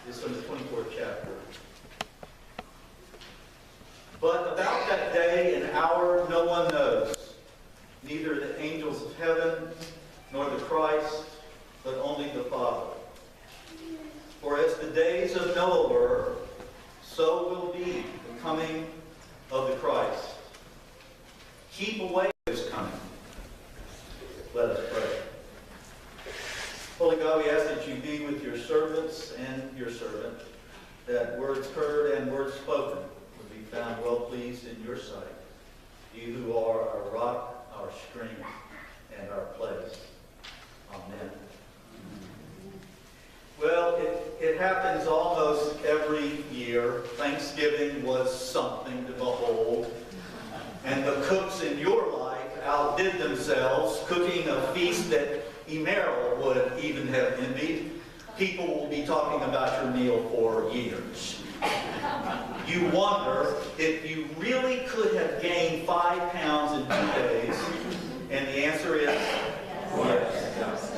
is from the 24th chapter. But about that day and hour no one knows, neither the angels of heaven nor the Christ, but only the Father. For as the days of Noah were, so will be the coming of the Christ. Keep away his coming. Let us pray. Holy God, we ask that you be with your servants and your servant, that words heard and words spoken would be found well pleased in your sight. You who are our rock, our strength, and our place. Amen. Well, it happens almost every year. Thanksgiving was something to behold. And the cooks in your life outdid themselves, cooking a feast that Emerald would even have envied. People will be talking about your meal for years. You wonder if you really could have gained 5 pounds in 2 days. And the answer is yes.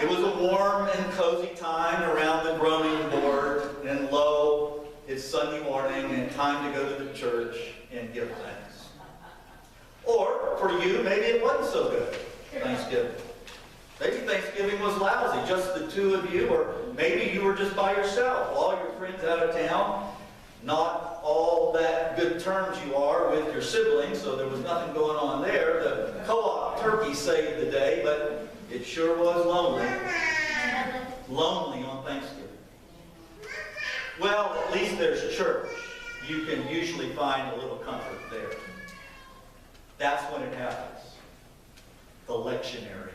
It was a warm and cozy time around the groaning board, and lo, it's Sunday morning and time to go to the church and give thanks. Or, for you, maybe it wasn't so good, Thanksgiving. Maybe Thanksgiving was lousy, just the two of you, or maybe you were just by yourself, all your friends out of town. Not all that good terms you are with your siblings, so there was nothing going on there. The co-op turkey saved the day, but it sure was lonely. Lonely on Thanksgiving. Well, at least there's church. You can usually find a little comfort there. That's when it happens. The lectionary.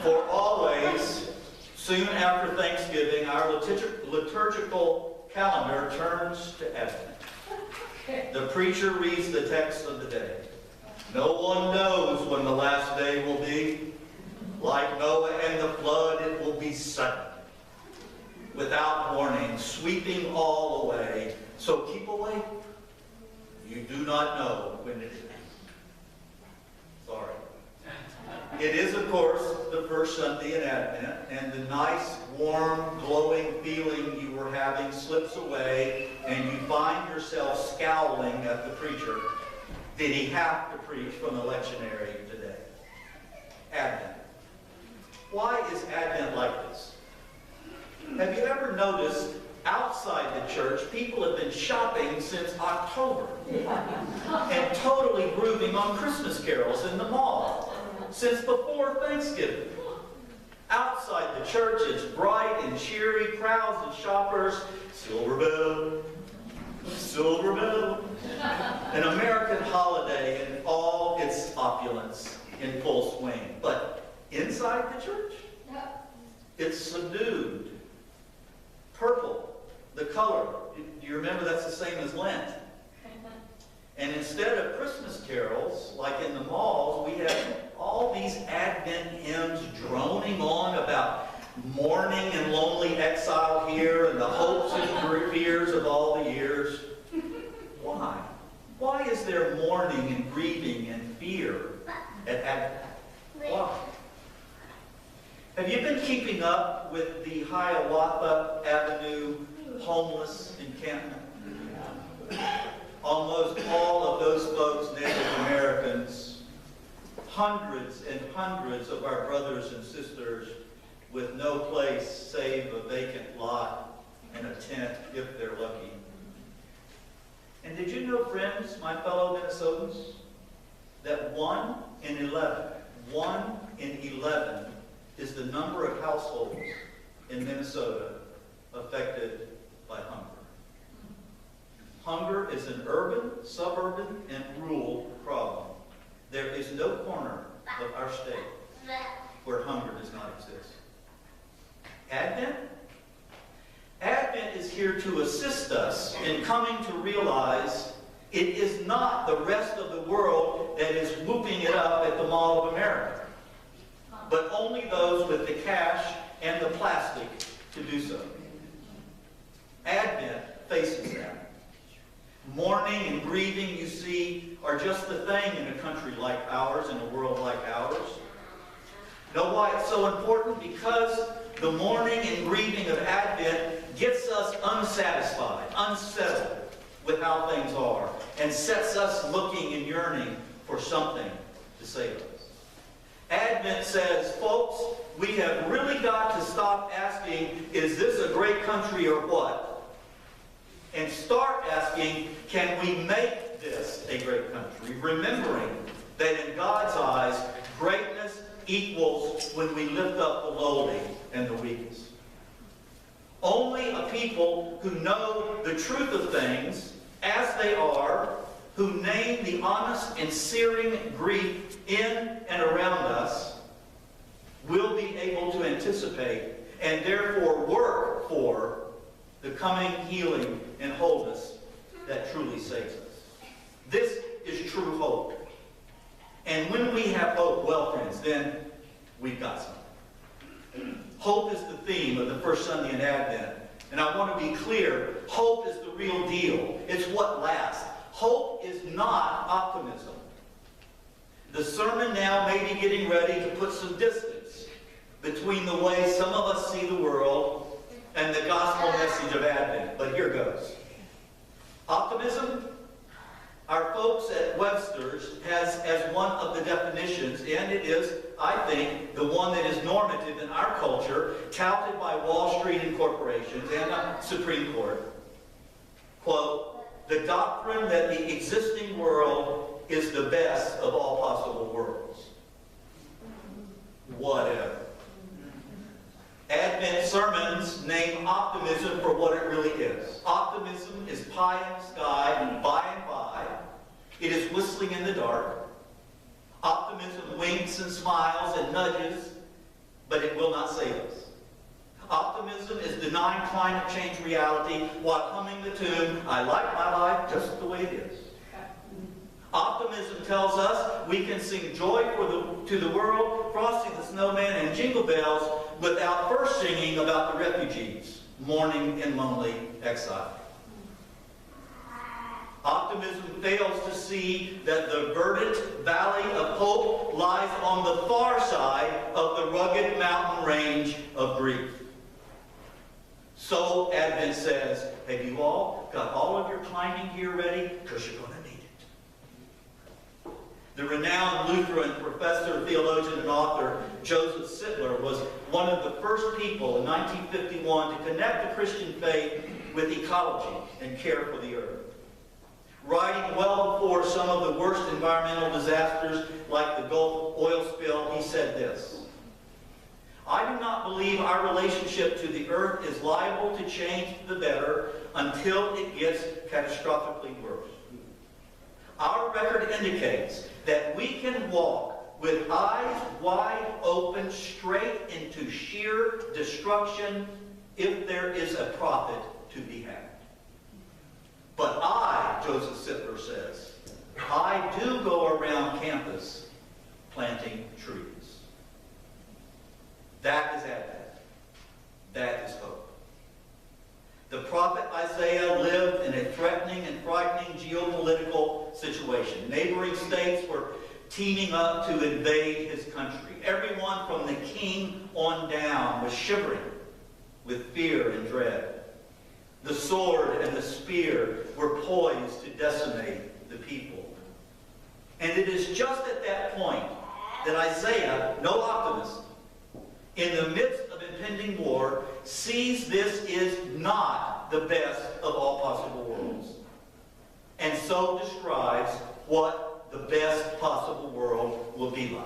For always, soon after Thanksgiving, our liturgical calendar turns to Advent. The preacher reads the text of the day. No one knows when the last day will be. Like Noah and the flood, it will be sudden, without warning, sweeping all away. So keep awake. You do not know when it is. Sorry. It is, of course, the first Sunday in Advent, and the nice, warm, glowing feeling you were having slips away, and you find yourself scowling at the preacher. Did he have to preach from the lectionary today? Advent. Why is Advent like this? Have you ever noticed outside the church, people have been shopping since October and totally grooving on Christmas carols in the mall since before Thanksgiving. Outside the church, it's bright and cheery, crowds of shoppers, silver bell, silver bell, an American holiday in all its opulence in full swing. But inside the church, it's subdued. Purple, the color. Do you remember that's the same as Lent? And instead of Christmas carols, like in the malls, we have all these Advent hymns droning on about mourning and lonely exile here and the hopes and fears of all the years. Why? Why is there mourning and grieving and fear at Advent? Why? Have you been keeping up with the Hiawatha Avenue homeless encampment? Almost all of those folks, Native Americans, hundreds and hundreds of our brothers and sisters with no place save a vacant lot and a tent if they're lucky. And did you know, friends, my fellow Minnesotans, that 1 in 11 is the number of households in Minnesota affected by hunger. Hunger is an urban, suburban, and rural problem. There is no corner of our state where hunger does not exist. Advent? Advent is here to assist us in coming to realize it is not the rest of the world that is whooping it up at the Mall of America, but only those with the cash and the plastic to do so. Advent faces that. Mourning and grieving, you see, are just the thing in a country like ours, in a world like ours. Know why it's so important? Because the mourning and grieving of Advent gets us unsatisfied, unsettled with how things are, and sets us looking and yearning for something to save us. Advent says, folks, we have really got to stop asking, is this a great country or what? And start asking, can we make this a great country? Remembering that in God's eyes, greatness equals when we lift up the lowly and the weakest. Only a people who know the truth of things as they are, who name the honest and searing grief in and around us, will be able to anticipate and therefore work for the coming healing and wholeness that truly saves us. This is true hope. And when we have hope, well, friends, then we've got something. Hope is the theme of the first Sunday in Advent. And I want to be clear, hope is the real deal. It's what lasts. Hope is not optimism. The sermon now may be getting ready to put some distance between the way some of us see the world and the gospel message of Advent. But here goes. Optimism? Our folks at Webster's has as one of the definitions, and it is, I think, the one that is normative in our culture, touted by Wall Street and corporations and the Supreme Court. Quote, the doctrine that the existing world is the best of all possible worlds. Whatever. Advent sermons name optimism for what it really is. Optimism is pie in the sky and by. It is whistling in the dark. Optimism winks and smiles and nudges, but it will not save us. Optimism is denying climate change reality while humming the tune, I like my life just the way it is. Optimism tells us we can sing joy to the world, Frosty the Snowman, and Jingle Bells without first singing about the refugees mourning in lonely exile. Optimism fails to see that the verdant valley of hope lies on the far side of the rugged mountain range of grief. So Advent says, have you all got all of your climbing gear ready? Because you're going to need it. The renowned Lutheran professor, theologian, and author Joseph Sittler was one of the first people in 1951 to connect the Christian faith with ecology and care for the earth. Writing well before some of the worst environmental disasters like the Gulf oil spill, he said this, I do not believe our relationship to the earth is liable to change for the better until it gets catastrophically worse. Our record indicates that we can walk with eyes wide open straight into sheer destruction if there is a profit to be had. But I, Joseph Sittler says, I do go around campus planting trees. That is Advent. That is hope. The prophet Isaiah lived in a threatening and frightening geopolitical situation. Neighboring states were teaming up to invade his country. Everyone from the king on down was shivering with fear and dread. The sword and the spear were poised to decimate the people. And it is just at that point that Isaiah, no optimist, in the midst of impending war, sees this is not the best of all possible worlds. And so describes what the best possible world will be like.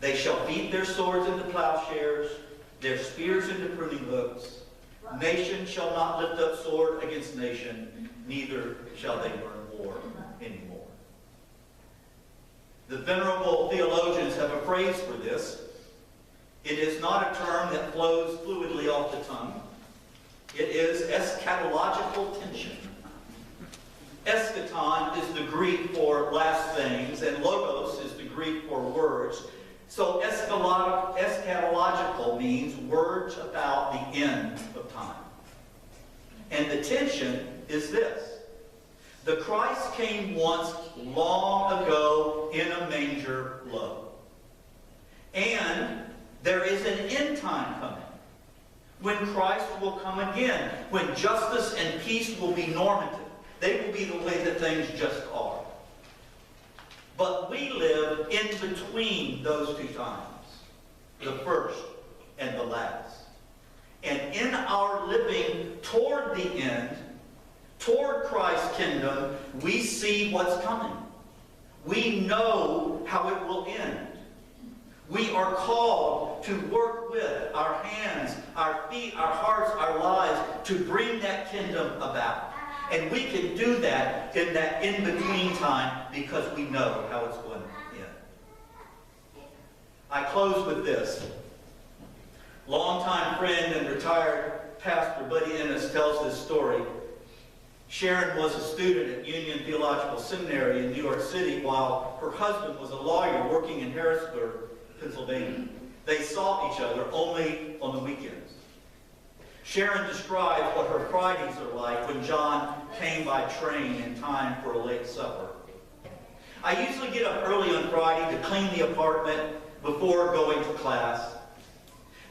They shall beat their swords into plowshares, their spears into pruning hooks. Nation shall not lift up sword against nation, neither shall they learn war anymore. The venerable theologians have a phrase for this. It is not a term that flows fluidly off the tongue. It is eschatological tension. Eschaton is the Greek for last things, and logos is the Greek for words. So eschatological means words about the end of time. And the tension is this. The Christ came once long ago in a manger low. And there is an end time coming, when Christ will come again, when justice and peace will be normative. They will be the way that things just are. But we live in between those two times, the first and the last. And in our living toward the end, toward Christ's kingdom, we see what's coming. We know how it will end. We are called to work with our hands, our feet, our hearts, our lives to bring that kingdom about. And we can do that in that in-between time because we know how it's going to end. I close with this. Longtime friend and retired pastor Buddy Ennis tells this story. Sharon was a student at Union Theological Seminary in New York City while her husband was a lawyer working in Harrisburg, Pennsylvania. They saw each other only on the weekends. Sharon describes what her Fridays are like when John came by train in time for a late supper. I usually get up early on Friday to clean the apartment before going to class.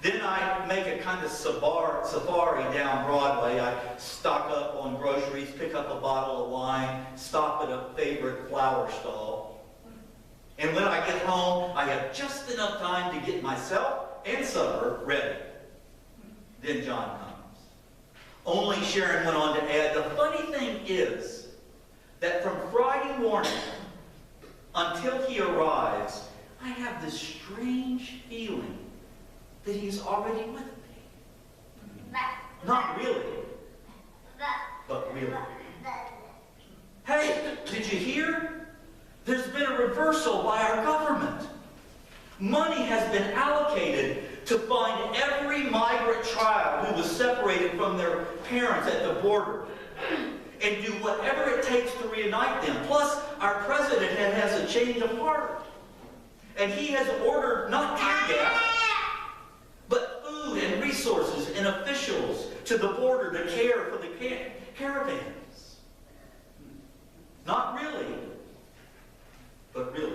Then I make a kind of safari down Broadway. I stock up on groceries, pick up a bottle of wine, stop at a favorite flower stall. And when I get home, I have just enough time to get myself and supper ready. Then John comes. Only Sharon went on to add, the funny thing is that from Friday morning until he arrives, I have this strange feeling that he's already with me. Not really, but really. Hey, did you hear? There's been a reversal by our government. Money has been allocated to find every migrant child who was separated from their parents at the border and do whatever it takes to reunite them. Plus, our president has a change of heart. And he has ordered not tear gas, but food and resources and officials to the border to care for the caravans. Not really, but really.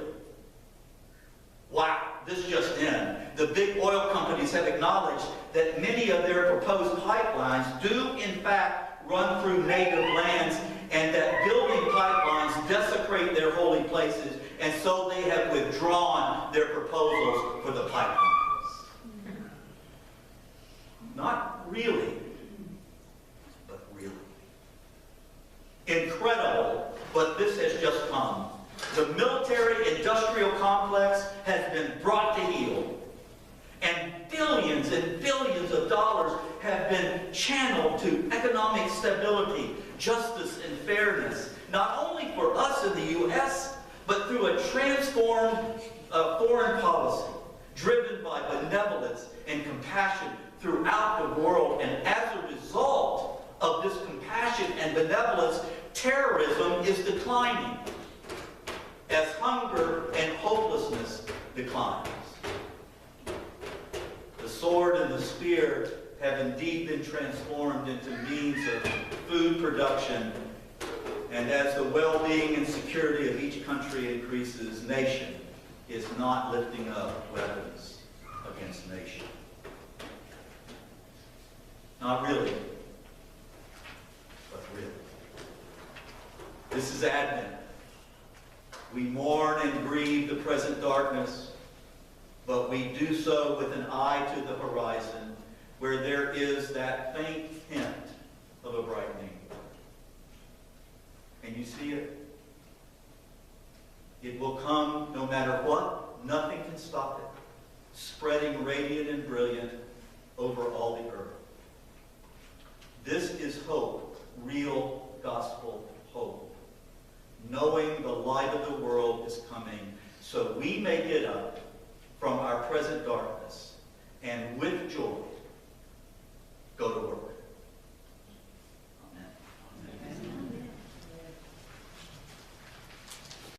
Wow, this just in. The big oil companies have acknowledged that many of their proposed pipelines do in fact run through native lands and that building pipelines desecrate their holy places, and so they have withdrawn their proposals for the pipelines. Not really, but really. Incredible, but this has just come. The military-industrial complex has been brought to heel, and billions of dollars have been channeled to economic stability, justice, and fairness, not only for us in the U.S., but through a transformed foreign policy driven by benevolence and compassion throughout the world. And as a result of this compassion and benevolence, terrorism is declining as hunger and hopelessness declines. The sword and the spear have indeed been transformed into means of food production, and as the well-being and security of each country increases, nation is not lifting up weapons against nation. Not really, but really. This is Advent. We mourn and grieve the present darkness, but we do so with an eye to the horizon, where there is that faint hint of a brightening. And you see it? It will come no matter what. Nothing can stop it, spreading radiant and brilliant over all the earth. This is hope, real gospel hope. Knowing the light of the world is coming, so we may get up from our present darkness